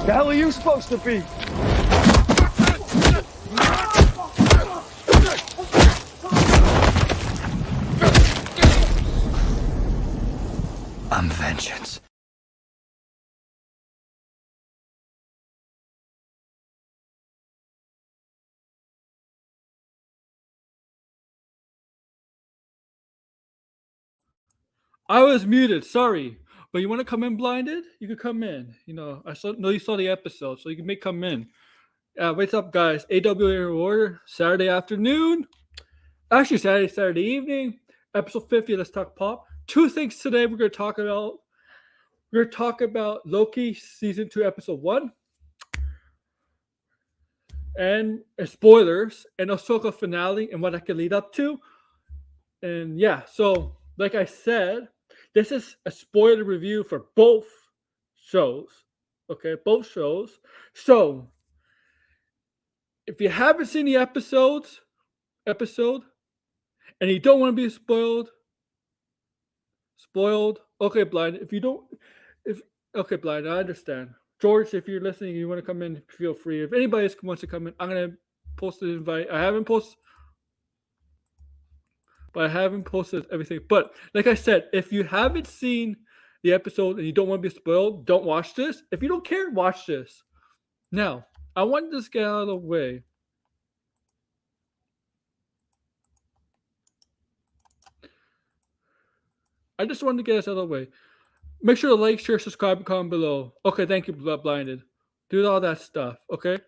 The hell are you supposed to be? I'm vengeance. I was muted, sorry. But you want to come in blinded? You could come in. Know you saw the episode, so you can come in. What's up, guys? AWA Order, Saturday afternoon. Actually, Saturday evening. Episode 50, Let's Talk Pop. Two things today we're going to talk about. We're going to talk about Loki Season 2, Episode 1. And spoilers. And Ahsoka finale and what that could lead up to. And yeah, so like I said, this is a spoiler review for both shows. Okay, both shows. So if you haven't seen the episode, and you don't want to be spoiled. Okay, blind. If you don't, if okay, blind. I understand. George, if you're listening, you want to come in, feel free. If anybody wants to come in, I'm gonna post an invite. I haven't posted everything. But like I said, if you haven't seen the episode and you don't want to be spoiled, don't watch this. If you don't care, watch this. Now, I want this to get out of the way. I just wanted to get this out of the way. Make sure to like, share, subscribe, comment below. Okay, thank you, Blinded. Do all that stuff, okay?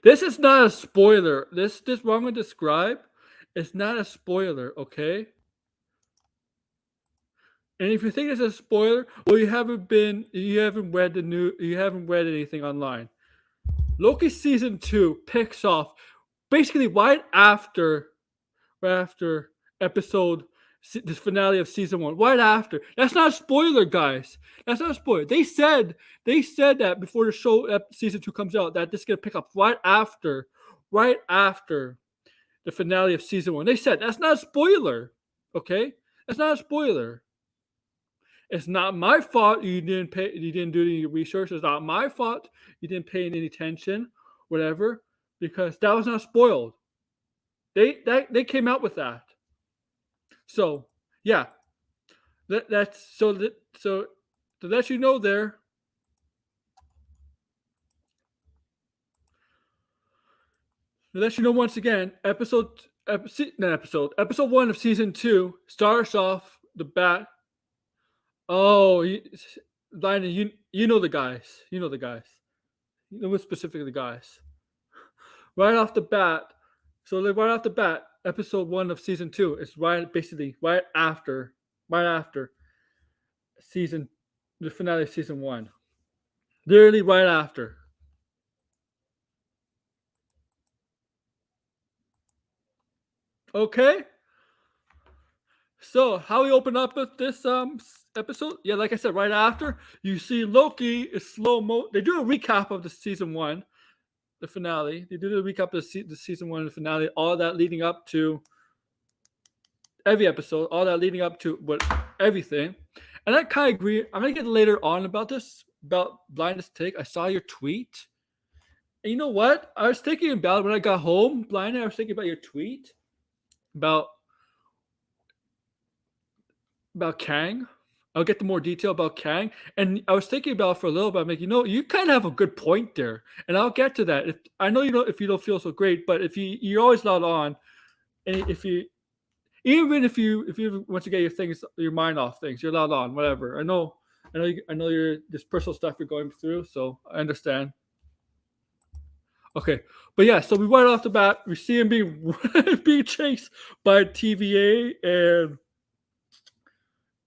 This is not a spoiler. This what I'm going to describe is not a spoiler, okay? And if you think it's a spoiler, well, you haven't read anything online. Loki season 2 picks off basically right after episode the finale of season 1. Right after. That's not a spoiler, guys. That's not a spoiler. They said that before the show season 2 comes out that this is gonna pick up right after the finale of season 1. They said that's not a spoiler. Okay, that's not a spoiler. It's not my fault you didn't do any research. It's not my fault you didn't pay any attention, whatever, because that was not spoiled. They came out with that. So yeah, that's so to let you know there. To let you know once again, episode 1 of season 2 starts off the bat. Oh, Lionel, you know the guys. You know the guys. You know specifically the guys. Right off the bat. So right off the bat, episode 1 of season 2 is basically right after the finale of season 1. Literally right after. Okay. So how we open up with this episode? Yeah, like I said, right after you see Loki is slow mo. They do a recap of the season 1, the finale. They do the recap of the season 1 and the finale. All that leading up to every episode. All that leading up to everything. And I kind of agree. I'm gonna get later on about this about Blindness Take. I saw your tweet. And you know what? I was thinking about it when I got home, Blinded. I was thinking about your tweet about Kang. I'll get to more detail about Kang. And I was thinking about it for a little bit. I'm like, you kind of have a good point there. And I'll get to that. I know if you don't feel so great, but if you're always not on, and if you want to get your mind off things, you're not on, whatever. I know you're this personal stuff you're going through, so I understand. Okay, but yeah, so we right off the bat, we see him being being chased by TVA and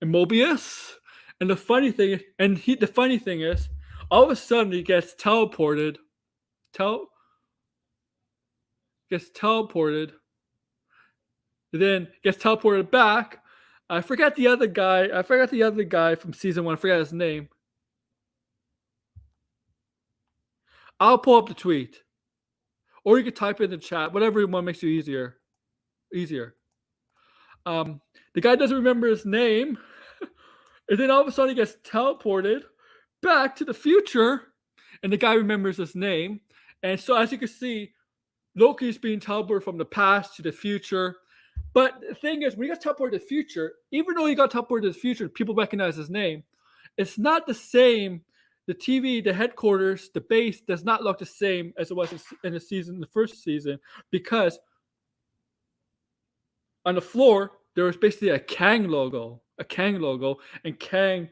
Mobius. And the funny thing is, all of a sudden he gets teleported, tel gets teleported, and then gets teleported back. I forgot the other guy. I forgot the other guy from season 1. I forgot his name. I'll pull up the tweet, or you could type it in the chat. Whatever one makes you easier. Easier. The guy doesn't remember his name, and then all of a sudden he gets teleported back to the future, and the guy remembers his name. And so, as you can see, Loki's being teleported from the past to the future. But the thing is, when he got teleported to the future, even though he got teleported to the future, people recognize his name. It's not the same. The TV, the headquarters, the base does not look the same as it was in the first season, because on the floor there was basically a Kang logo, and Kang,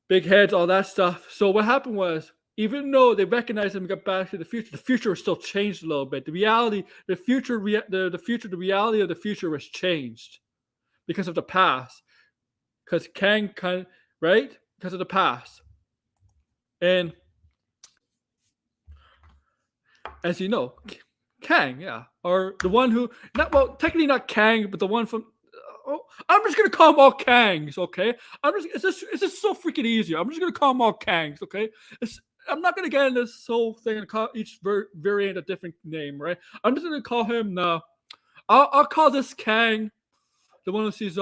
big heads, all that stuff. So what happened was, even though they recognized him and got back to the future was still changed a little bit. The reality, the reality of the future was changed because of the past. Because Kang right? Because of the past. And as you know, Kang, yeah, or the one who technically not Kang, but the one from. I'm just gonna call them all Kangs, okay? It's just so freaking easier. I'm just gonna call them all Kangs, okay? I'm not gonna get into this whole thing and call each variant a different name, right? I'm just gonna call him I'll call this Kang, the one who sees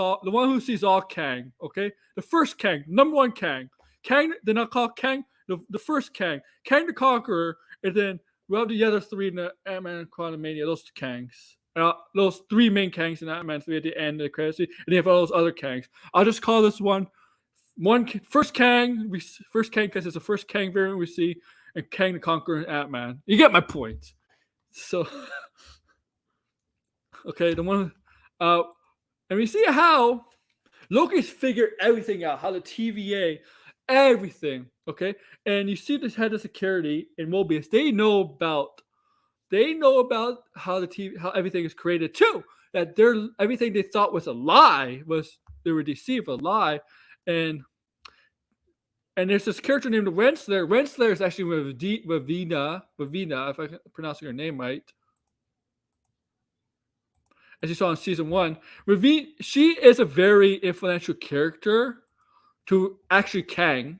all Kang, okay? The first Kang, number one Kang. Then I'll call Kang the first Kang the Conqueror, and then we'll have the other three in the Ant-Man Quantumania, those two Kangs. Those three main Kangs in Ant-Man 3 at the end of the credits, and you have all those other Kangs. I'll just call this one first Kang because it's the first Kang variant we see, and Kang the Conqueror and Ant-Man. You get my point. So, okay, the one, and we see how Loki's figured everything out, how the TVA, everything, okay? And you see this head of security in Mobius. They know about how how everything is created too. That everything they thought was a lie they were deceived, a lie. And there's this character named Renslayer. Renslayer is actually with Vina, if I'm pronouncing her name right. As you saw in season 1, she is a very influential character to actually Kang.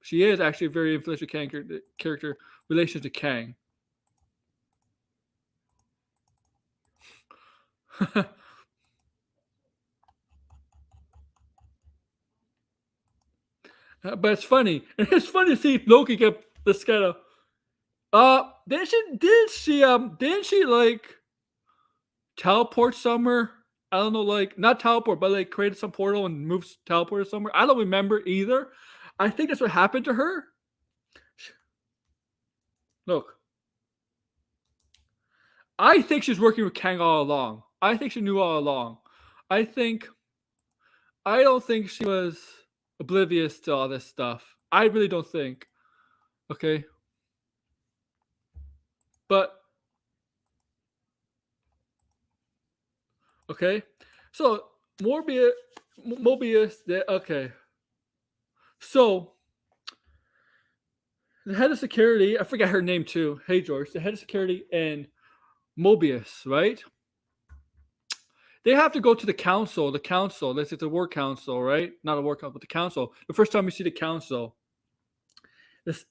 She is actually a very influential character relation to Kang. But it's funny. It's funny to see Loki get this kind of. Didn't she like teleport somewhere? I don't know, like not teleport, but like created some portal and teleported somewhere. I don't remember either. I think that's what happened to her. Look, I think she's working with Kang all along. I think she knew all along. I don't think she was oblivious to all this stuff. I really don't think. Okay. But okay. So Mobius okay. So the head of security, I forget her name too. Hey George, the head of security and Mobius, right? They have to go to the council. This is the war council, right? Not a war council, but the council. The first time we see the council.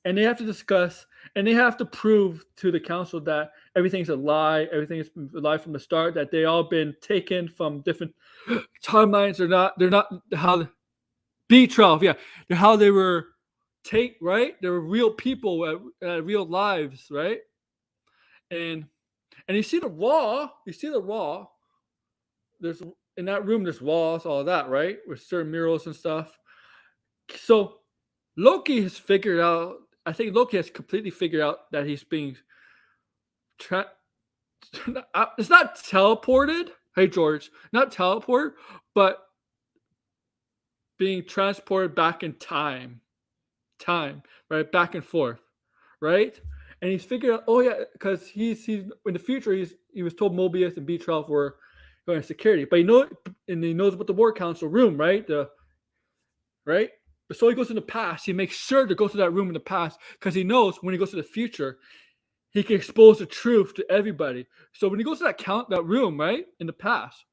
And they have to discuss, and they have to prove to the council that everything's a lie. Everything is a lie from the start. That they all been taken from different timelines. They're not how B12. Yeah, they're how they were right. They were real people, real lives, right? And you see the wall. There's in that room. There's walls, all that, right, with certain murals and stuff. So Loki has figured out. I think Loki has completely figured out that he's being. It's not teleported. Hey George, not teleport, but being transported back in time, right, back and forth, right, and he's figured out. Oh yeah, because he's in the future. He was told Mobius and B12 were going to security, but he knows about the War Council room, right? Right. But so he goes in the past. He makes sure to go to that room in the past because he knows when he goes to the future, he can expose the truth to everybody. So when he goes to that room, right, in the past,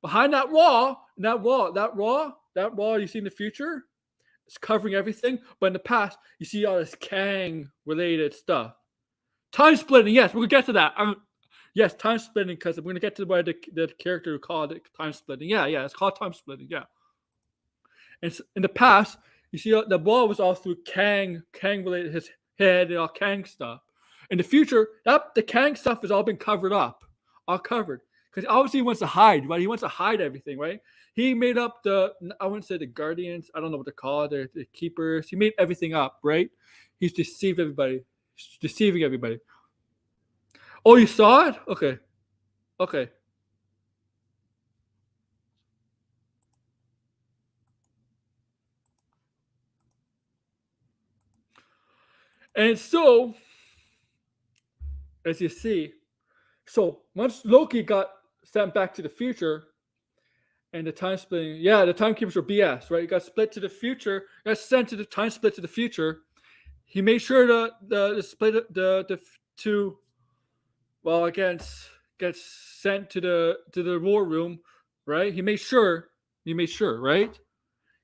behind that wall you see in the future, it's covering everything. But in the past, you see all this Kang related stuff. Time splitting, yes, we're gonna get to that. Yes, time splitting, because we're gonna get to why the character who called it time splitting. Yeah, it's called time splitting. Yeah. And in the past, you see the wall was all through Kang related, his head and all Kang stuff. In the future, the Kang stuff has all been covered up, all covered. Because obviously he wants to hide, right? He wants to hide everything, right? He made up I wouldn't say the Guardians, I don't know what they're called, the Keepers. He made everything up, right? He's deceived everybody. He's deceiving everybody. Oh, you saw it? Okay. Okay. And so, as you see, so once Loki got sent back to the future, and the time splitting, the timekeepers were BS, right? He got split to the future, got sent to the time split to the future. He made sure the split to gets sent to the war room, right? He made sure, right?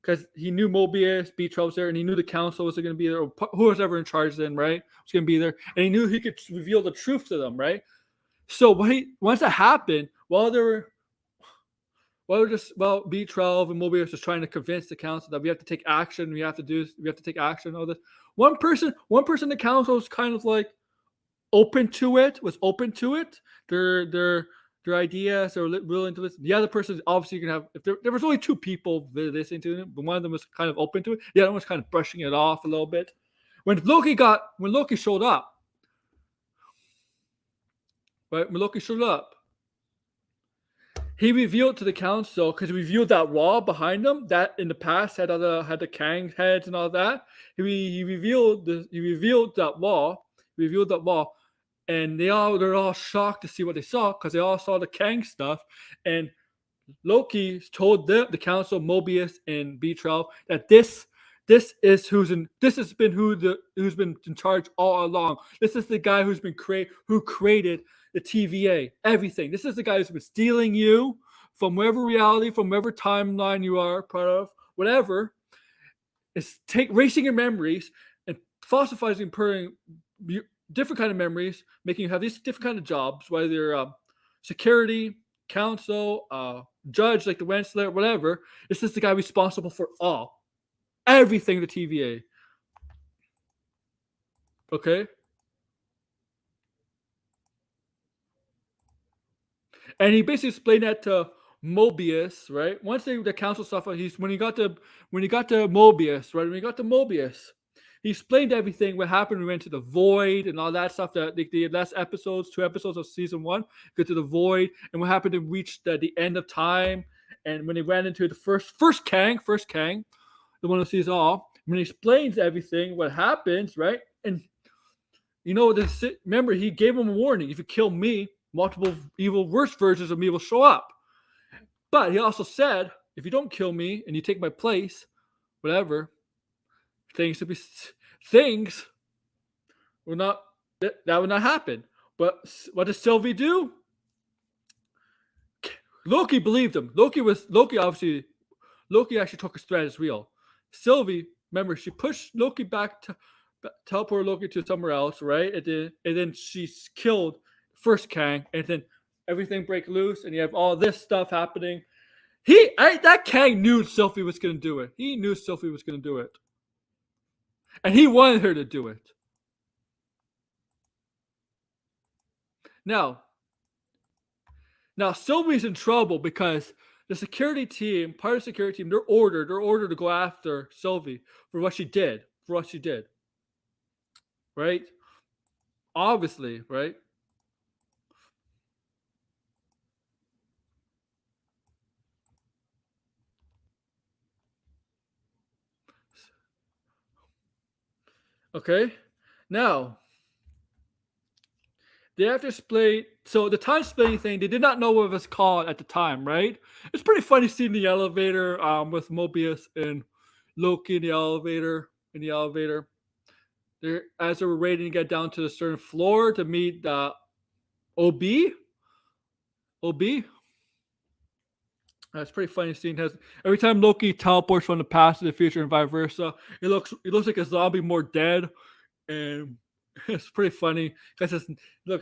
Because he knew Mobius, B12 was there, and he knew the council was going to be there, or who was ever in charge then, right? Was going to be there, and he knew he could reveal the truth to them, right? So once that happened, B12 and Mobius was trying to convince the council that we have to take action. We have to take action. All this. One person in the council was kind of like open to it. Their ideas. They were willing to listen. The other person obviously you can have. If there was only two people listening to it, but one of them was kind of open to it. The other one was kind of brushing it off a little bit. When Loki showed up, right? When Loki showed up, he revealed to the council, because he revealed that wall behind them that in the past had the Kang heads and all that. He revealed that wall. And they're all shocked to see what they saw, because they all saw the Kang stuff. And Loki told the council, Mobius and B12, that this has been who's been in charge all along. This is the guy who created the TVA, everything. This is the guy who's been stealing you from wherever reality, from wherever timeline you are part of, whatever. Is erasing your memories and falsifying and putting different kind of memories, making you have these different kind of jobs, whether you're security, council, judge like the Wensler, whatever. This is the guy responsible for everything the TVA. Okay? And he basically explained that to Mobius, right? Once the council stuff, when he got to Mobius, right? When he got to Mobius, he explained everything. What happened? We went to the void and all that stuff. That the last episodes, 2 episodes of season 1, go to the void, and what happened to reach the end of time. And when he ran into the first Kang, the one who sees all, when he explains everything, what happens, right? And remember, he gave him a warning: if you kill me, multiple evil, worse versions of me will show up. But he also said, if you don't kill me and you take my place, whatever, things will not, that will not happen. But what does Sylvie do? Loki believed him. Loki actually took his threat as real. Sylvie, remember, she pushed Loki back to teleport Loki to somewhere else, right? And then she killed first Kang, and then everything break loose, and you have all this stuff happening. That Kang knew Sylvie was going to do it. He knew Sylvie was going to do it, and he wanted her to do it. Now Sylvie's in trouble because the security team, part of the security team, they're ordered to go after Sylvie for what she did. Right? Obviously, right? Okay. Now, they have to explain. So the time splitting thing, they did not know what it was called at the time, right? It's pretty funny seeing the elevator with Mobius and Loki in the elevator. In the elevator, they as they were waiting to get down to the certain floor to meet OB. OB. It's pretty funny seeing has every time Loki teleports from the past to the future and vice versa. It looks like a zombie more dead, and it's pretty funny because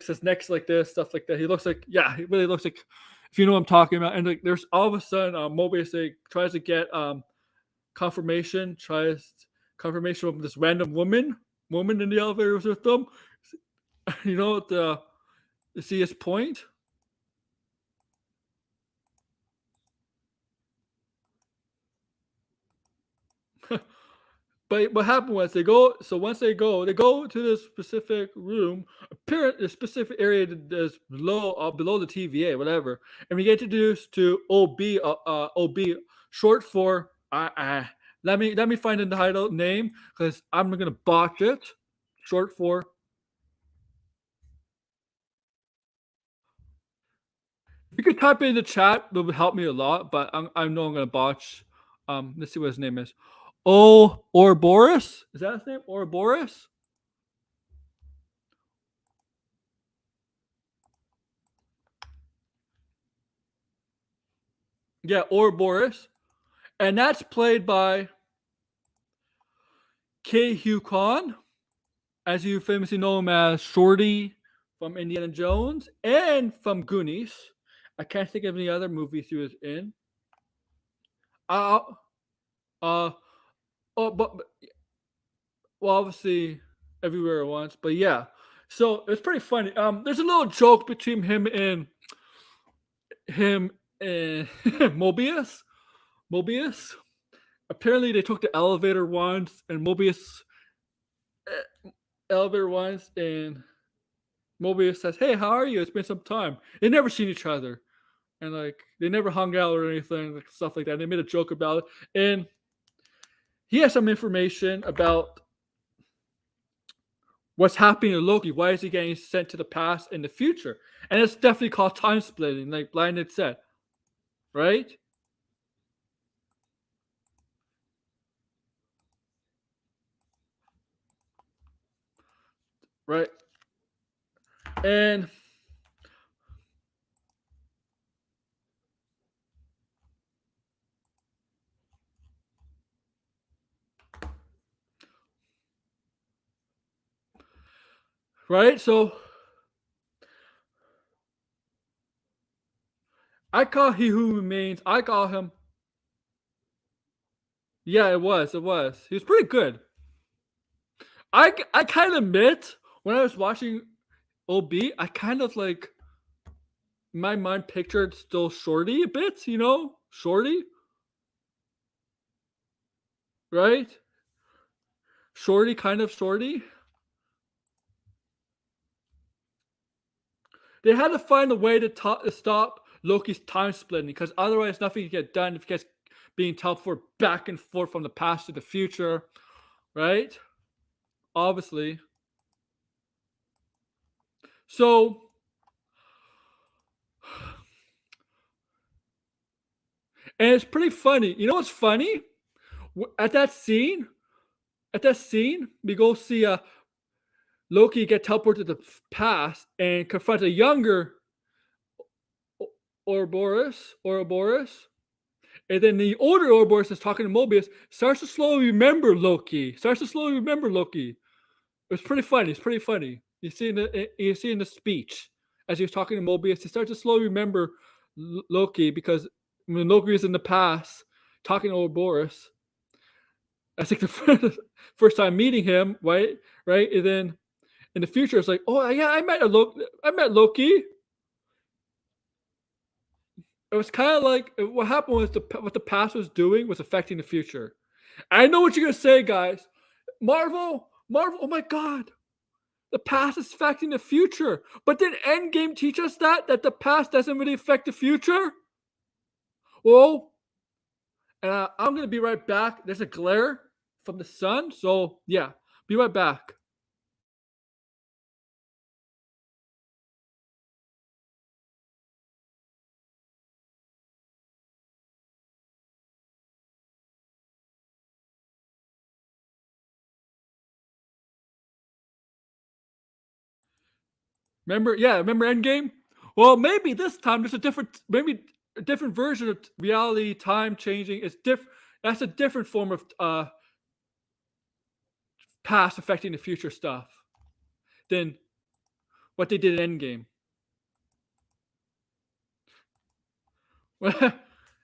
his neck's like this, stuff like that. He looks like he really looks like if you know what I'm talking about. And like there's all of a sudden Mobius tries to get tries confirmation from this random woman in the elevator with them. You know the see his point. But what happened was they go. So once they go to this specific room, apparent the specific area that's below the TVA, whatever, and we get introduced to OB, short for let me find the title name because I'm gonna botch it. Short for you can type it in the chat. It would help me a lot, but I know I'm gonna botch. Let's see what his name is. Ouroboros? Is that his name? Ouroboros? Yeah, Ouroboros. And that's played by Ke Huy Quan, as you famously know him as Shorty from Indiana Jones and from Goonies. I can't think of any other movies he was in. Uh, uh, but well, obviously everywhere at once. But yeah, so it's pretty funny. There's a little joke between him and Mobius. Mobius. Apparently, they took the elevator once, and elevator once, and Mobius says, "Hey, how are you? It's been some time." They never seen each other, and like they never hung out or anything, like stuff like that. And they made a joke about it, and he has some information about what's happening to Loki. Why is he getting sent to the past and the future? And it's definitely called time splitting, like Blinded said, right? Right, and right. So I call He Who Remains. I call him. Yeah, it was. It was. He was pretty good. I kind of admit when I was watching OB, I kind of like my mind pictured still Shorty a bit, Shorty, right? Shorty, kind of Shorty. They had to find a way to stop Loki's time splitting because otherwise nothing can get done if he gets being teleported back and forth from the past to the future, right? Obviously. So, and it's pretty funny. You know what's funny? At that scene, we go see Loki get teleported to the past and confront a younger Ouroboros. And then the older Ouroboros is talking to Mobius, starts to slowly remember Loki. It's pretty funny. It's pretty funny. You see in the speech as he was talking to Mobius, he starts to slowly remember Loki because when Loki is in the past talking to Ouroboros, I think the first time meeting him, right? And then in the future, it's like, oh yeah, I met Loki. It was kind of like what happened was what the past was doing was affecting the future. I know what you're gonna say, guys. Marvel. Oh my God, the past is affecting the future. But did Endgame teach us that the past doesn't really affect the future? Well, I'm gonna be right back. There's a glare from the sun, so yeah, be right back. Remember? Yeah, remember Endgame? Well, maybe this time there's maybe a different version of reality, time changing. It's different. That's a different form of past affecting the future stuff than what they did in Endgame.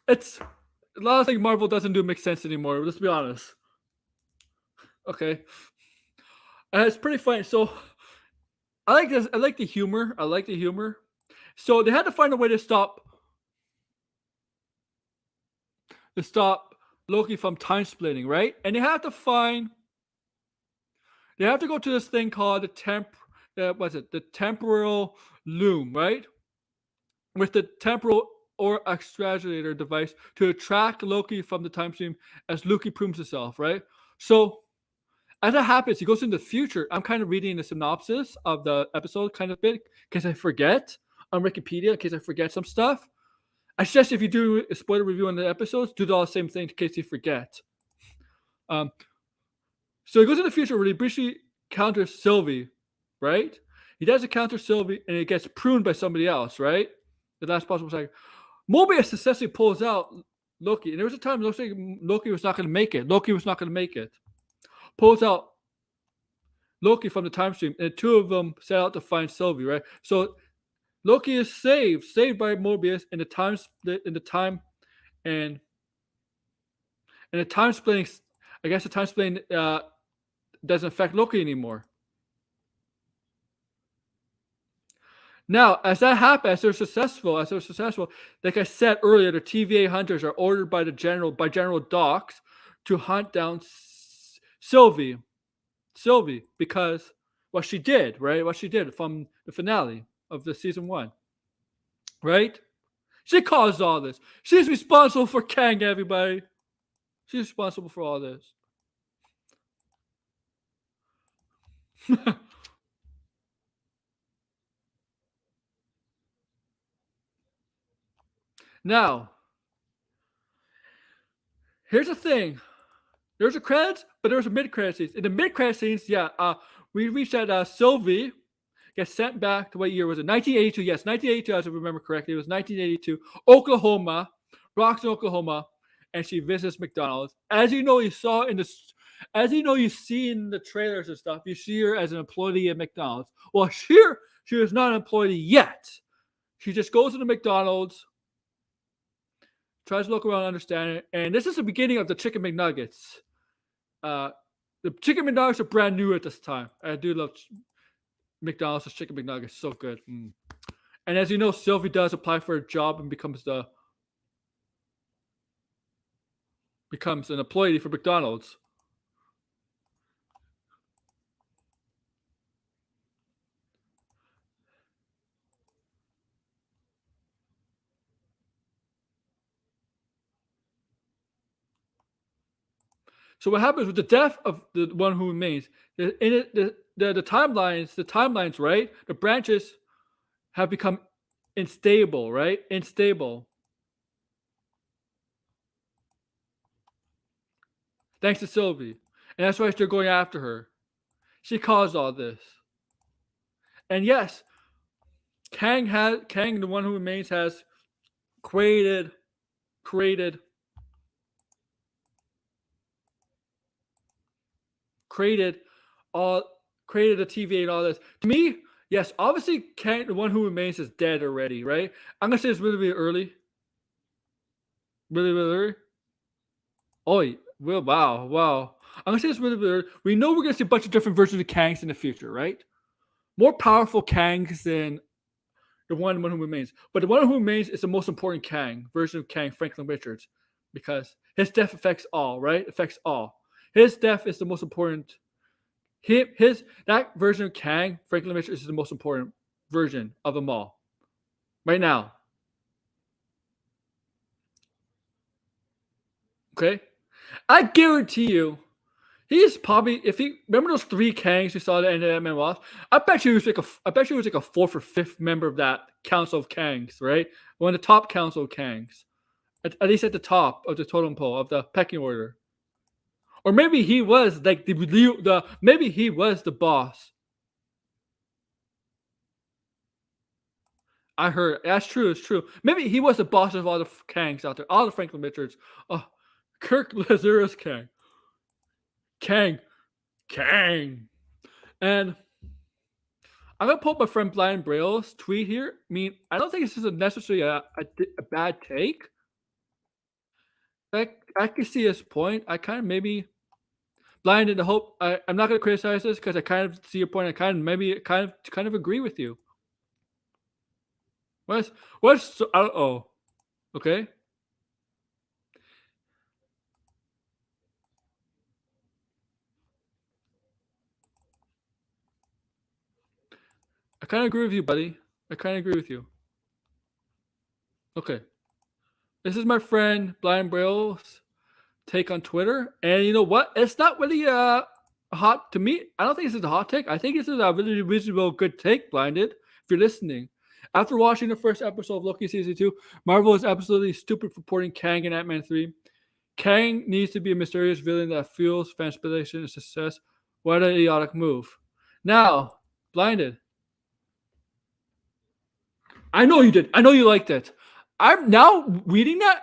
It's a lot of things Marvel doesn't do make sense anymore. Let's be honest. Okay, it's pretty funny. So I like this. I like the humor. I like the humor. So they had to find a way to stop Loki from time splitting, right? And they have to go to this thing called what's it? The temporal loom, right? With the temporal or extrapolator device to attract Loki from the time stream as Loki proves himself, right? So as that happens, he goes into the future. I'm kind of reading the synopsis of the episode kind of bit in case I forget on Wikipedia, in case I forget some stuff. I suggest if you do a spoiler review on the episodes, do all the same thing in case you forget. Um, so he goes in the future where he briefly counters Sylvie, right? He does encounter Sylvie and it gets pruned by somebody else, right? The last possible second. Mobius successfully pulls out Loki, and there was a time Loki was not going to make it. Loki was not going to make it. Pulls out Loki from the time stream, and the two of them set out to find Sylvie, right? So Loki is saved by Mobius in the time split, in the time, and the time splitting. I guess the time splitting doesn't affect Loki anymore. Now, as that happens, as they're successful, like I said earlier, the TVA hunters are ordered by General Dox to hunt down Sylvie, because what she did, right? What she did from the finale of the season 1, right? She caused all this. She's responsible for Kang, everybody. She's responsible for all this. Now, here's the thing. There's a credits, but there's a mid-credit scenes. In the mid-credit scenes, we reached that Sylvie gets sent back to what year was it? 1982. Yes, 1982, as I remember correctly. It was 1982. Oklahoma, Roxton, Oklahoma, and she visits McDonald's. As you know, you see in the trailers and stuff, you see her as an employee at McDonald's. Well, here she is not an employee yet. She just goes to the McDonald's, tries to look around, understand it, and this is the beginning of the chicken McNuggets. The chicken McNuggets are brand new at this time. I do love McDonald's chicken McNuggets, so good. And as you know, Sylvie does apply for a job and becomes an employee for McDonald's. So what happens with the death of the one who remains? The timelines, right? The branches have become unstable, right? Unstable. Thanks to Sylvie. And that's why they're going after her. She caused all this. And yes, Kang, the one who remains, has created a TVA and all this. To me, yes, obviously Kang, the one who remains, is dead already, right? I'm gonna say it's really, really early. Really, really early. Oh, well, wow. I'm gonna say it's really, really early. We know we're gonna see a bunch of different versions of Kangs in the future, right? More powerful Kangs than the one who remains. But the one who remains is the most important Kang, version of Kang, Franklin Richards, because his death affects all, right? Affects all. His death is the most important. That version of Kang, Franklin Richards, is the most important version of them all. Right now. Okay? I guarantee you, he's probably, if he remember those 3 Kangs you saw at the end of Ant-Man Wasp, I bet he was like a 4th or 5th member of that Council of Kangs, right? One of the top Council of Kangs. At least at the top of the totem pole of the pecking order. Or maybe he was like maybe he was the boss. I heard that's true. It's true. Maybe he was the boss of all the Kangs out there, all the Franklin Richards. Oh, Kirk Lazarus Kang. And I'm gonna pull up my friend Blind Braille's tweet here. I mean, I don't think this is necessarily a bad take. I can see his point. I kind of maybe blinded the hope. I'm not gonna criticize this because I kind of see your point. I kind of maybe kind of agree with you. What's oh, okay. I kind of agree with you, buddy. I kind of agree with you. Okay, this is my friend Blind Braille's take on Twitter, and you know what? It's not really hot to me. I don't think this is a hot take. I think this is a really reasonable, good take, Blinded. If you're listening, after watching the first episode of Loki season 2, Marvel is absolutely stupid for porting Kang in Ant-Man 3. Kang needs to be a mysterious villain that fuels fan speculation and success. What an idiotic move! Now, Blinded. I know you did. I know you liked it. I'm now reading that.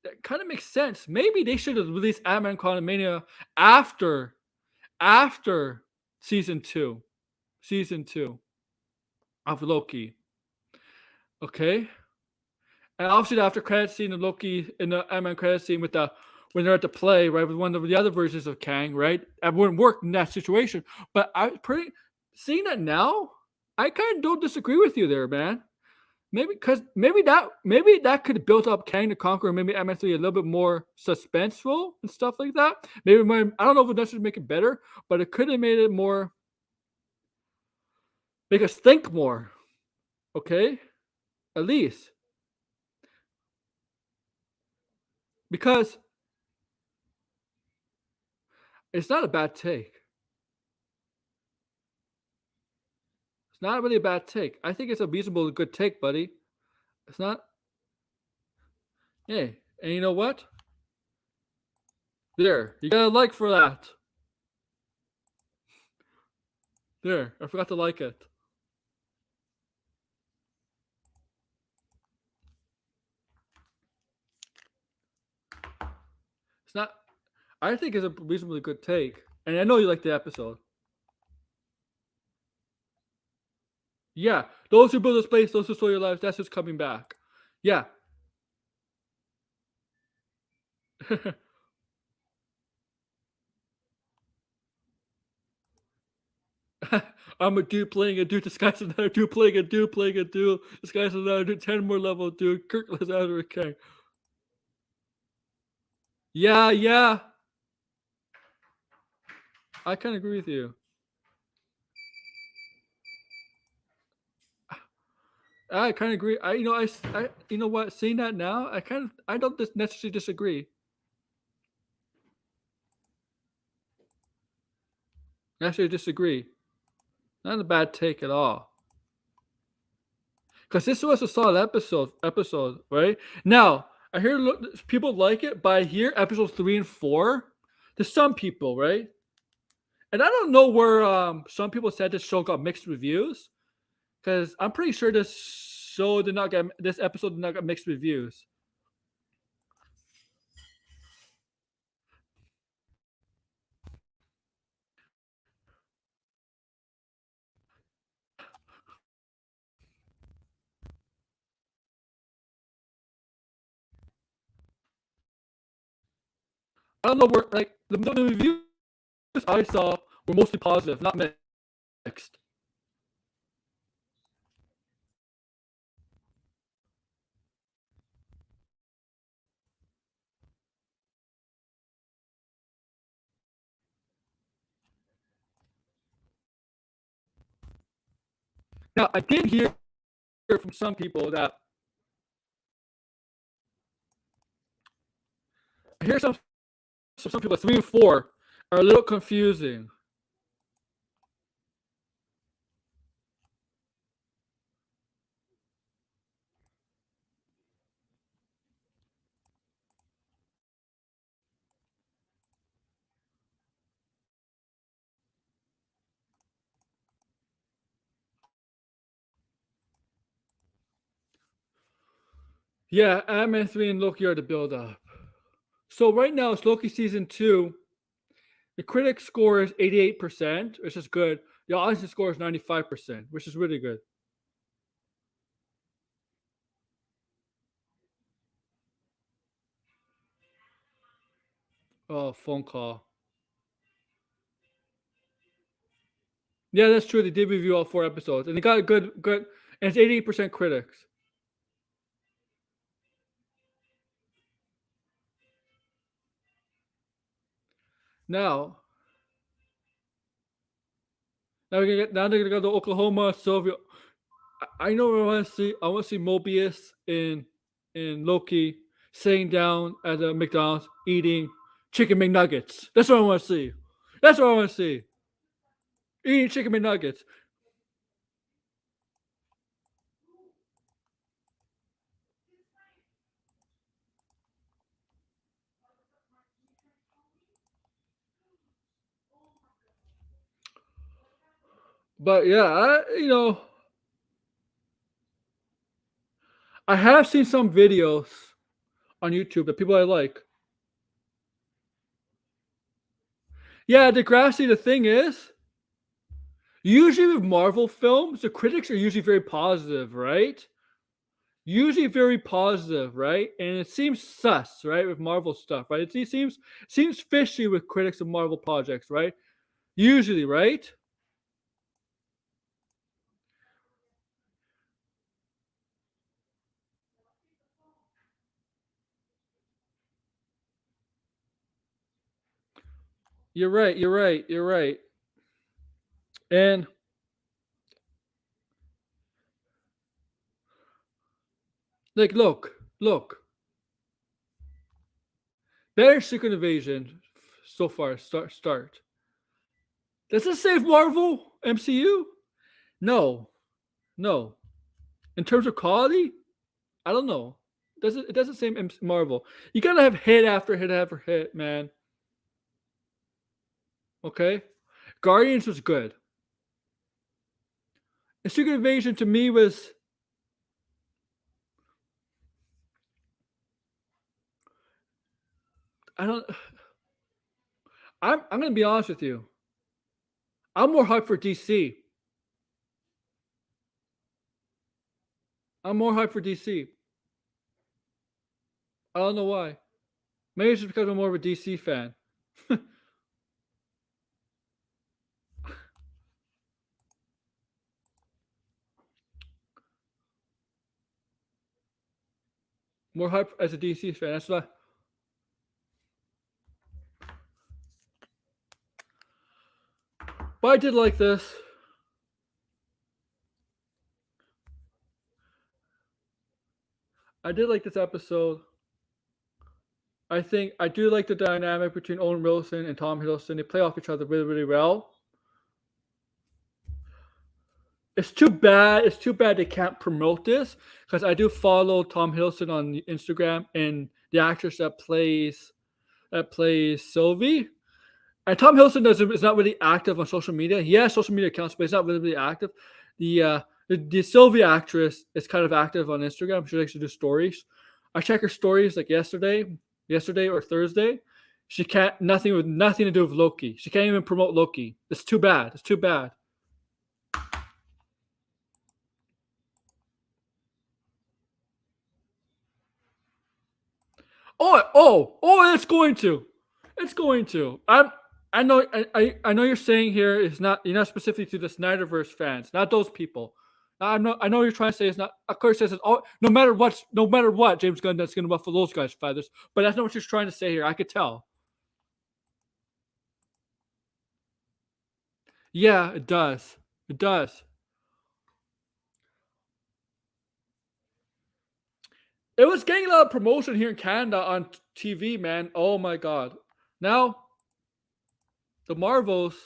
That kind of makes sense. Maybe they should have released Ant-Man Quantumania after season two of Loki. Okay, and obviously the after credit scene of Loki in the Ant-Man credit scene with the when they're at the play, right, with one of the other versions of Kang, right? It wouldn't work in that situation. But I pretty seeing that now, I kind of don't disagree with you there, man. Maybe that could have built up Kang the Conqueror, maybe Ant-Man 3 a little bit more suspenseful and stuff like that. Maybe I don't know if it necessarily make it better, but it could have made it more make us think more. Okay? At least. Because it's not a bad take. It's not really a bad take. I think it's a reasonable good take, buddy. It's not. Hey, and you know what? There, you got a like for that. There, I forgot to like it. It's not. I think it's a reasonably good take, and I know you like the episode. Yeah, those who build a space, those who stole your lives, that's who's coming back. Yeah. I'm a dude playing a dude disguised as another dude playing a dude playing a dude disguised as another dude, 10 more level dude. Kirk Lazarus King. Yeah. I kind of agree with you. I kind of agree. You know what? Seeing that now, I don't necessarily disagree. I actually disagree. Not a bad take at all. Because this was a solid episode, right? Now, I hear people like it, but I hear episodes 3 and 4. There's some people, right? And I don't know where some people said this show got mixed reviews. Because I'm pretty sure this episode did not get mixed reviews. I don't know where the reviews I saw were mostly positive, not mixed. Now, I did hear from some people that I hear some people 3 and 4 are a little confusing. Yeah, Ant-Man 3 and Loki are the build-up. So right now it's Loki season 2. The critic score is 88%, which is good. The audience score is 95%, which is really good. Oh, phone call. Yeah, that's true. They did review all 4 episodes, and they got a good, and it's 88% critics. Now now they're gonna go to Oklahoma, Sylvia. I know what I want to see. I want to see Mobius in Loki sitting down at a McDonald's eating chicken McNuggets. That's what I want to see. That's what I want to see. Eating chicken McNuggets. But yeah, I have seen some videos on YouTube that people I like. Yeah, Degrassi, the thing is, usually with Marvel films, the critics are usually very positive, right? Usually very positive, right? And it seems sus, right, with Marvel stuff, right? It seems fishy with critics of Marvel projects, right? Usually, right? You're right. You're right. You're right. And like, look. Better Secret Invasion so far. Start. Does it save Marvel MCU? No, no. In terms of quality, I don't know. It doesn't say Marvel. You gotta have hit after hit after hit, man. Okay, Guardians was good. And Secret Invasion to me was. I don't. I'm gonna be honest with you. I'm more hyped for DC. I'm more hyped for DC. I don't know why. Maybe it's just because I'm more of a DC fan. More hype as a DC fan. That's why. But I did like this. I did like this episode. I think I do like the dynamic between Owen Wilson and Tom Hiddleston. They play off each other really, really well. It's too bad. It's too bad they can't promote this because I do follow Tom Hiddleston on Instagram and the actress that plays Sylvie. And Tom Hiddleston is not really active on social media. He has social media accounts, but he's not really active. The Sylvie actress is kind of active on Instagram. She likes to do stories. I check her stories like yesterday or Thursday. She can't nothing to do with Loki. She can't even promote Loki. It's too bad. It's too bad. It's going to. It's going to. I know you're saying here is not you're not specific to the Snyderverse fans, not those people. I know you're trying to say it's not. Of course, it's all no matter what James Gunn that's going to ruffle those guys' feathers. But that's not what you're trying to say here. I could tell. Yeah, it does. It does. It was getting a lot of promotion here in Canada on TV, man. Oh my god. Now the Marvels.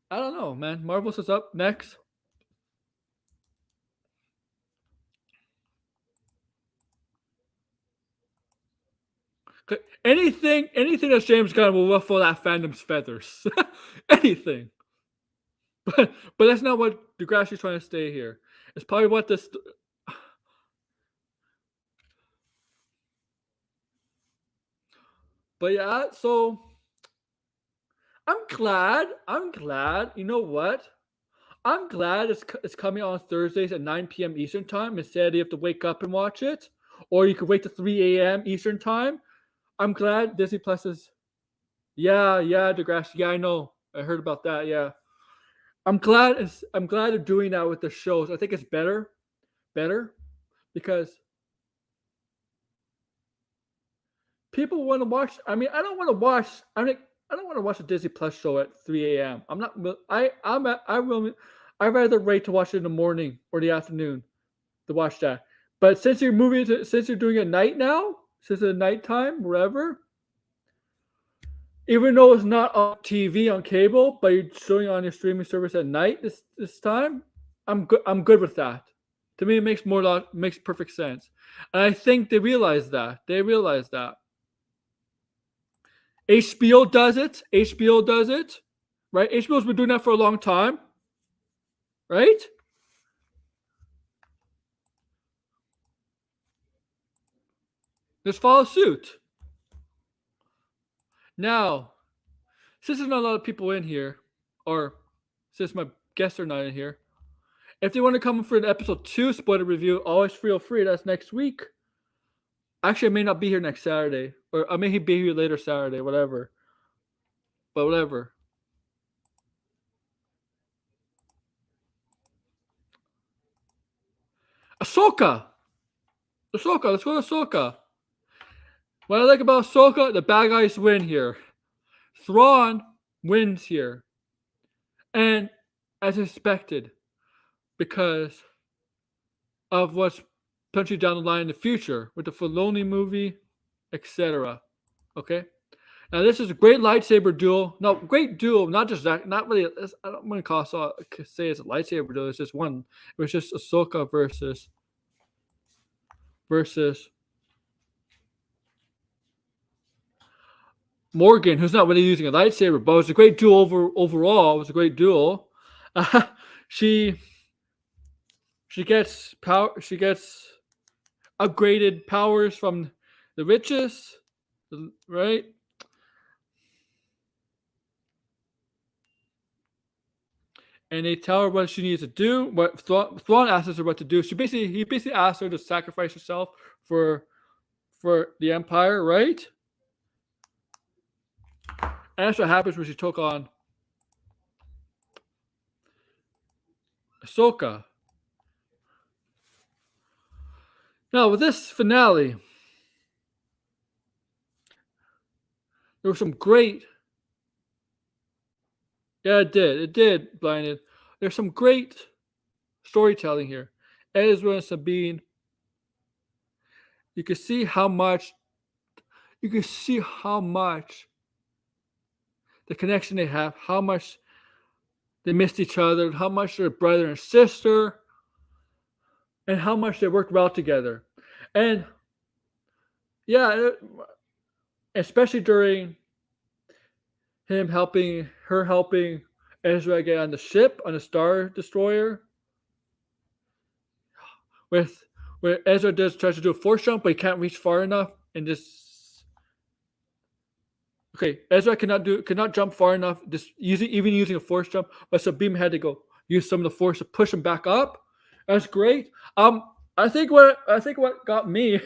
I don't know, man. Marvels is up next. Anything that's James Gunn will ruffle that fandom's feathers. Anything. But that's not what Degrassi's trying to stay here. It's probably what this. But yeah, so I'm glad. I'm glad. You know what? I'm glad it's coming on Thursdays at 9 p.m. Eastern time instead you have to wake up and watch it, or you could wait to 3 a.m. Eastern time. I'm glad Disney Plus is. Yeah, Degrassi. Yeah, I know. I heard about that. Yeah, I'm glad they're doing that with the shows. I think it's better because people want to watch. I mean, I don't want to watch. I mean, I don't want to watch a Disney Plus show at 3 a.m. I'm not. I will. I'd rather wait to watch it in the morning or the afternoon to watch that. But since you're doing it at night now, since it's nighttime, wherever, even though it's not on TV on cable, but you're showing it on your streaming service at night this time, I'm good. I'm good with that. To me, it makes perfect sense, and I think they realize that. They realize that. HBO does it. HBO does it, right? HBO's been doing that for a long time, right? Just follow suit. Now, since there's not a lot of people in here, or since my guests are not in here, if they want to come for an episode 2 spoiler review, always feel free. That's next week. Actually, I may not be here next Saturday, or I may be here later Saturday, whatever. But whatever. Ahsoka! Let's go to Ahsoka. What I like about Ahsoka, the bad guys win here. Thrawn wins here. And as expected, because of what's potentially down the line in the future with the Filoni movie, etc. Okay? Now this is a great lightsaber duel. No, great duel. Not just that. Not really. I don't want to say it's a lightsaber duel. It's just one. It was just Ahsoka versus Morgan, who's not really using a lightsaber, but it was a great duel overall. It was a great duel. She gets power. She gets upgraded powers from the riches, right? And they tell her what she needs to do. What Thrawn asks her what to do. He basically asks her to sacrifice herself for the Empire, right? And that's what happens when she took on Ahsoka. Now with this finale, there was some great. Yeah, it did. It did, Blinded. There's some great storytelling here. Ezra and Sabine. You can see how much the connection they have, how much they missed each other, how much they're brother and sister, and how much they worked well together. And yeah, especially during her helping Ezra get on the ship, on the Star Destroyer, where Ezra tries to do a force jump, but he can't reach far enough, and just Ezra cannot jump far enough, just using a force jump, but Sabine had to go use some of the force to push him back up. That's great. I think what got me.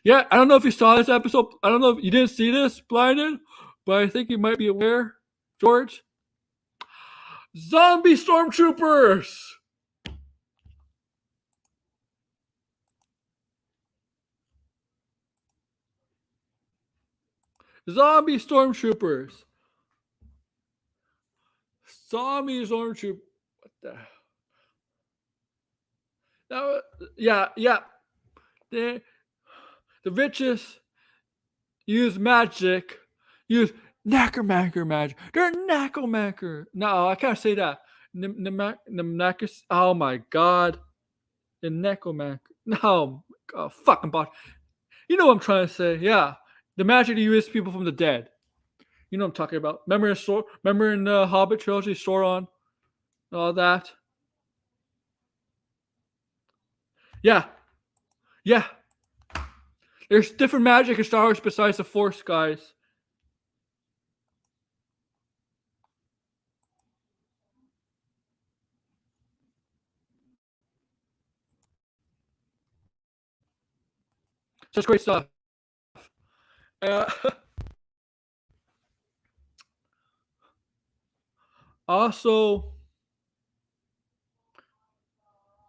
Yeah, I don't know if you saw this episode. I don't know if you didn't see this, Blinded, but I think you might be aware, George. Zombie stormtroopers. Zombie stormtroopers. Zombie stormtroopers. What the? Now, yeah. The richest use magic. Use necromancer magic. They're necromancer. No, I can't say that. Nemacus. Oh my god. The necromancer. No. Oh, fucking boss. You know what I'm trying to say. Yeah. The magic to use people from the dead. You know what I'm talking about. Remember in the Hobbit trilogy, Sauron? All that. Yeah. There's different magic in Star Wars besides the Force, guys. Such great stuff. Uh, also,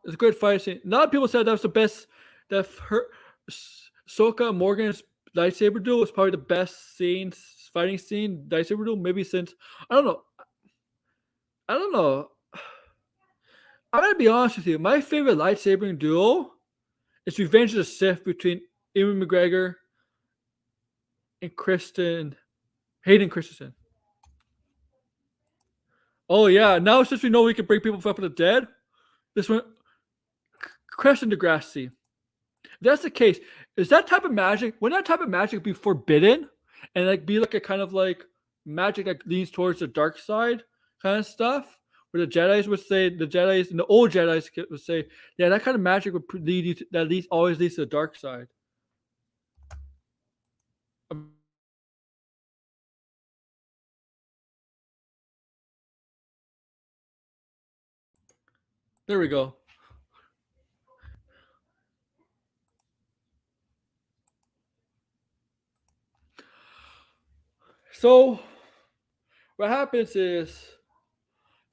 it's a good fight scene. A lot of people said that was the best. That her Ahsoka and Morgan's lightsaber duel was probably the best fighting scene, lightsaber duel, maybe since I don't know. I don't know. I'm gonna be honest with you. My favorite lightsabering duel is Revenge of the Sith between Ewan McGregor and Hayden Christensen. Oh yeah, now since we know we can bring people up from the dead, this one, Crescent Degrassi. If that's the case, is that type of magic? Wouldn't that type of magic be forbidden, and like be like a kind of like magic that leans towards the dark side kind of stuff? Where the Jedi's would say, the Jedi's and the old Jedi's would say, yeah, that kind of magic would lead you to, that leads always leads to the dark side. Um, There we go. So what happens is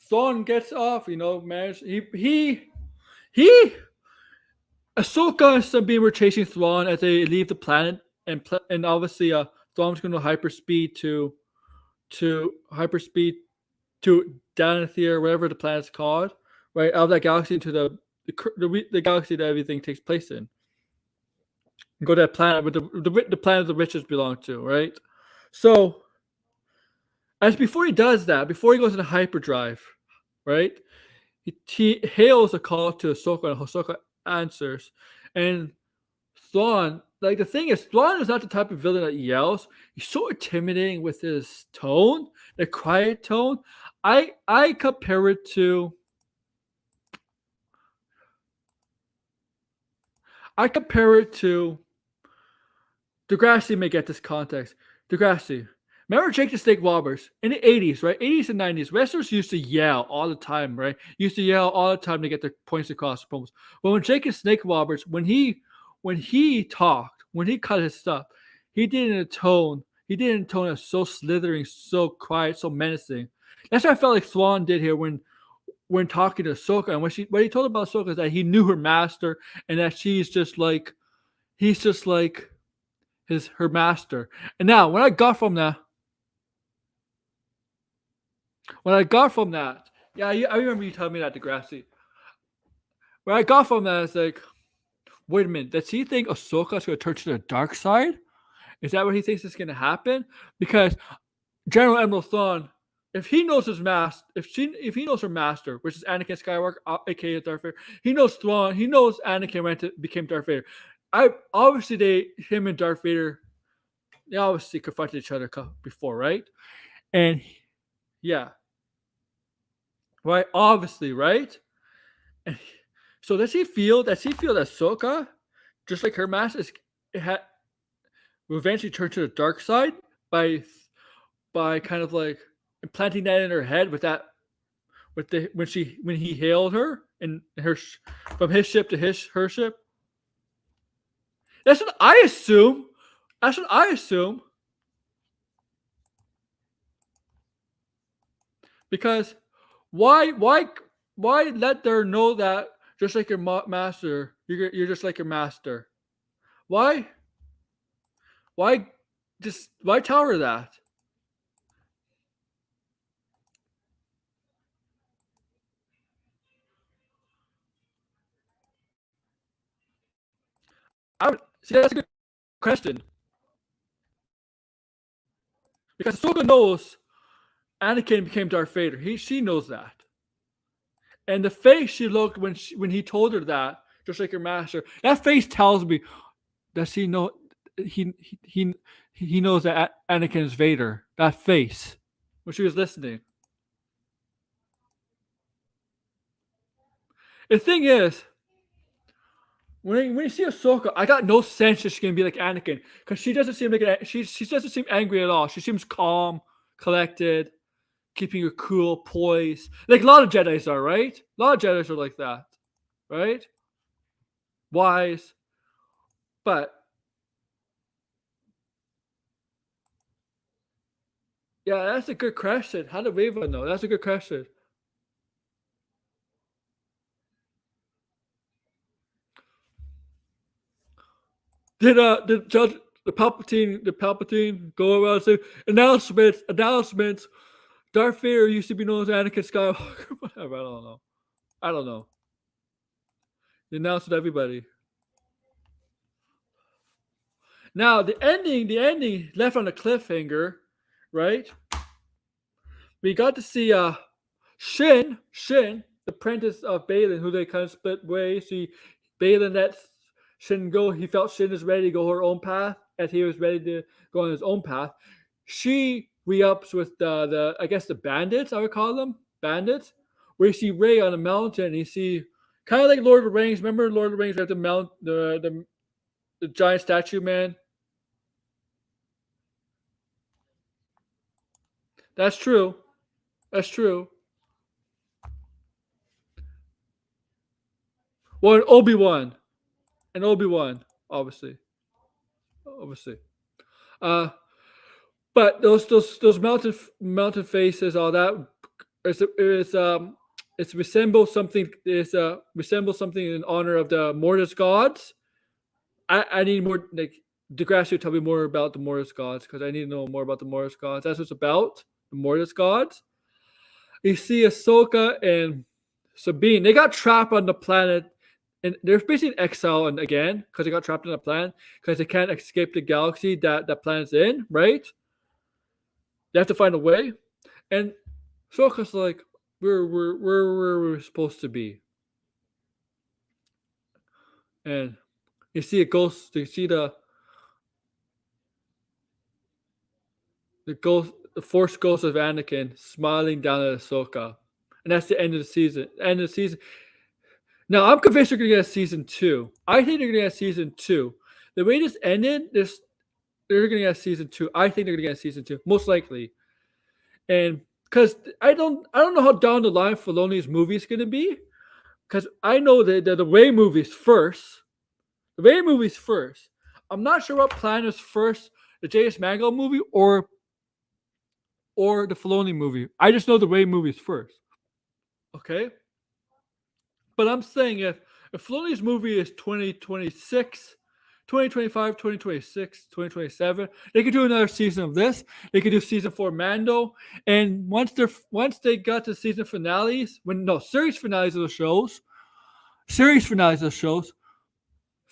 Thrawn gets off, manage he Ahsoka and Sabine were chasing Thrawn as they leave the planet, and obviously Thrawn's going to hyperspeed to hyperspeed to Danithir, whatever the planet's called, right out of that galaxy into the galaxy that everything takes place in. And go to that planet where the planet the riches belong to, right? So as before he does that, before he goes into hyperdrive, right? He hails a call to Ahsoka, and Ahsoka answers. And Thrawn, like the thing is, Thrawn is not the type of villain that yells. He's so intimidating with his tone, the quiet tone. I compare it to Degrassi may get this context. Degrassi. Remember Jake the Snake Roberts in the 80s, right? 80s and 90s. Wrestlers used to yell all the time, right? Used to yell all the time to get their points across the promos. But when Jake the Snake Roberts, when he talked, when he cut his stuff, he did it in a tone. He did it in a tone that's so slithering, so quiet, so menacing. That's what I felt like Thrawn did here when talking to Ahsoka. And what he told about Ahsoka is that he knew her master and that he's just like her master. And now when I got from that, yeah, I remember you telling me that, Degrassi. What I got from that is like, wait a minute, does he think Ahsoka's going to turn to the dark side? Is that what he thinks is going to happen? Because General Admiral Thrawn, if he knows his if he knows her master, which is Anakin Skywalker, aka Darth Vader, he knows Thrawn, he knows Anakin became Darth Vader. Him and Darth Vader, they obviously confronted each other before, right? And yeah, right, obviously, right? And so does he feel that Ahsoka, just like her master, will eventually turn to the dark side by kind of like implanting that in her head when he hailed her and from his ship to her ship? That's what I assume. Because why let her know that just like your master, you're just like your master? Why why tell her that? See, that's a good question. Because Ahsoka knows Anakin became Darth Vader. She knows that. And the face she looked when he told her that, just like your master, that face tells me, does he know he knows that Anakin is Vader? That face when she was listening. The thing is, when you see Ahsoka, I got no sense that she's gonna be like Anakin because she doesn't seem like she doesn't seem angry at all. She seems calm, collected, keeping her cool, poised. Like a lot of Jedi's are, right? A lot of Jedi's are like that, right? Wise, but yeah, that's a good question. How did Raven know? That's a good question. Did Judge the Palpatine go around saying announcements? Darth Vader used to be known as Anakin Skywalker. Whatever, I don't know. I don't know. He announced it to everybody. Now the ending left on a cliffhanger, right? We got to see Shin, the apprentice of Balin, who they kind of split ways. Balin lets Shin go. He felt Shin is ready to go her own path, as he was ready to go on his own path. She re-ups with the I guess the bandits, I would call them bandits. Where you see Ray on a mountain, and you see kind of like Lord of the Rings. Remember Lord of the Rings? We have the giant statue man. That's true. That's true. Well, and Obi-Wan, obviously, obviously. Uh, but those mountain faces, all that, it's resembles something. Resembles something in honor of the Mortis gods. I need more like Degrassi tell me more about the Mortis gods because I need to know more about the Mortis gods. That's what it's about. The Mortis gods. You see Ahsoka and Sabine. They got trapped on the planet, and they're basically in exile. And again, because they got trapped on the planet, because they can't escape the galaxy that planet's in. Right? They have to find a way. And Ahsoka's like, we're supposed to be. And you see a ghost. You see the Force ghost of Anakin smiling down at Ahsoka, and that's the end of the season. End of the season. Now I'm convinced they're gonna get a season 2. I think they're gonna get a season 2. The way this ended, they're gonna get a season 2. I think they're gonna get a season 2, most likely. And because I don't know how down the line Filoni's movie is gonna be, because I know that the Ray movies first. The Ray movies first. I'm not sure what plan is first, the J.S. Mango movie or the Filoni movie. I just know the Ray movies first. Okay? But I'm saying if Filoni's movie is 2026, 2025, 2026, 2027, they could do another season of this. They could do season 4 Mando. And once they got to season finales, series finales of the shows,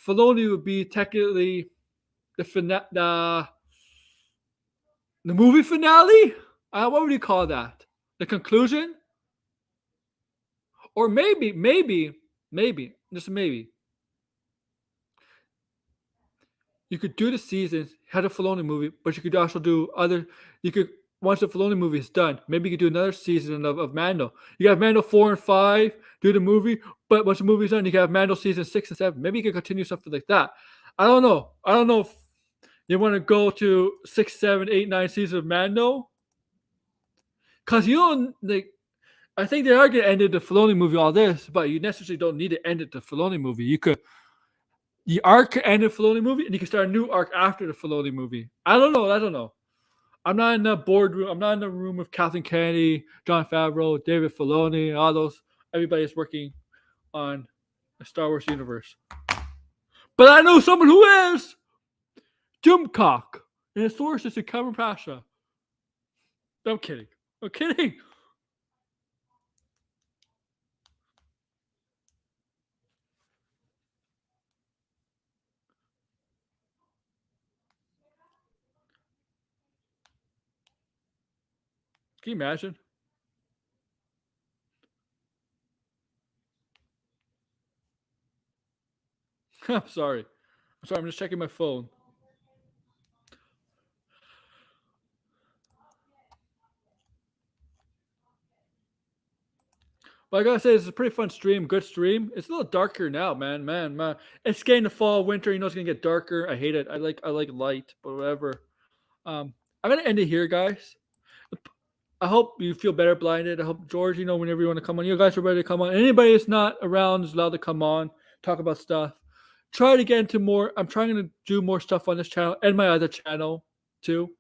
Filoni would be technically the movie finale? What would you call that? The conclusion? Or maybe, just maybe, you could do the seasons, have a Filoni movie, but you could also do other. You could once the Filoni movie is done, maybe you could do another season of Mando. You have Mando 4 and 5, do the movie, but once the movie's done, you can have Mando season 6 and 7. Maybe you could continue something like that. I don't know. I don't know if you want to go to 6, 7, 8, 9 seasons of Mando, because you don't like. I think they are going to end the Filoni movie all this, but you necessarily don't need to end it the Filoni movie. You could the arc could end the Filoni movie, and you can start a new arc after the Filoni movie. I don't know. I'm not in the boardroom. I'm not in the room with Kathleen Kennedy, Jon Favreau, David Filoni, all those. Everybody's working on the Star Wars universe. But I know someone who is. Doomcock. And his source is Cameron Pasha. I'm kidding. Can you imagine? I'm sorry. I'm just checking my phone. But I gotta say, it's a pretty fun stream, good stream. It's a little darker now, man. It's getting to fall, winter. You know, it's gonna get darker. I hate it. I like light, but whatever. I'm gonna end it here, guys. I hope you feel better blinded. I hope George, you know, whenever you want to come on, you guys are ready to come on. Anybody that's not around is allowed to come on, talk about stuff. Try to get into more. I'm trying to do more stuff on this channel and my other channel too.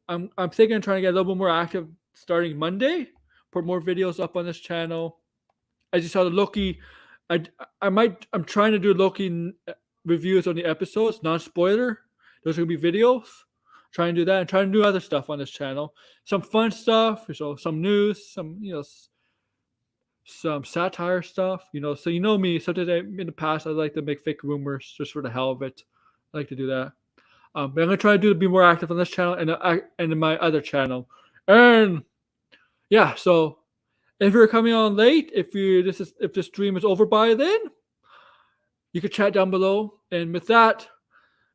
I'm thinking of trying to get a little bit more active starting Monday. Put more videos up on this channel. As you saw the Loki, I'm trying to do Loki reviews on the episodes, non-spoiler. Those are gonna be videos. Try and do that, and try and do other stuff on this channel. Some fun stuff, so some news, some some satire stuff. So you know me. Sometimes in the past I like to make fake rumors just for the hell of it. I like to do that. But I'm gonna try to be more active on this channel and in my other channel. And yeah, so if you're coming on late, if this stream is over by then, you can chat down below. And with that,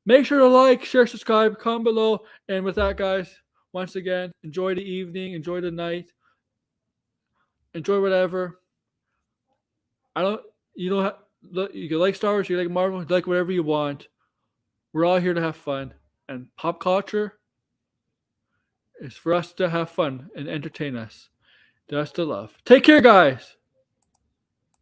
make sure to like, share, subscribe, comment below. And with that, guys, once again, enjoy the evening, enjoy the night, enjoy whatever. You can like Star Wars, you like Marvel, you like whatever you want. We're all here to have fun. And pop culture is for us to have fun and entertain us. Just to love. Take care, guys.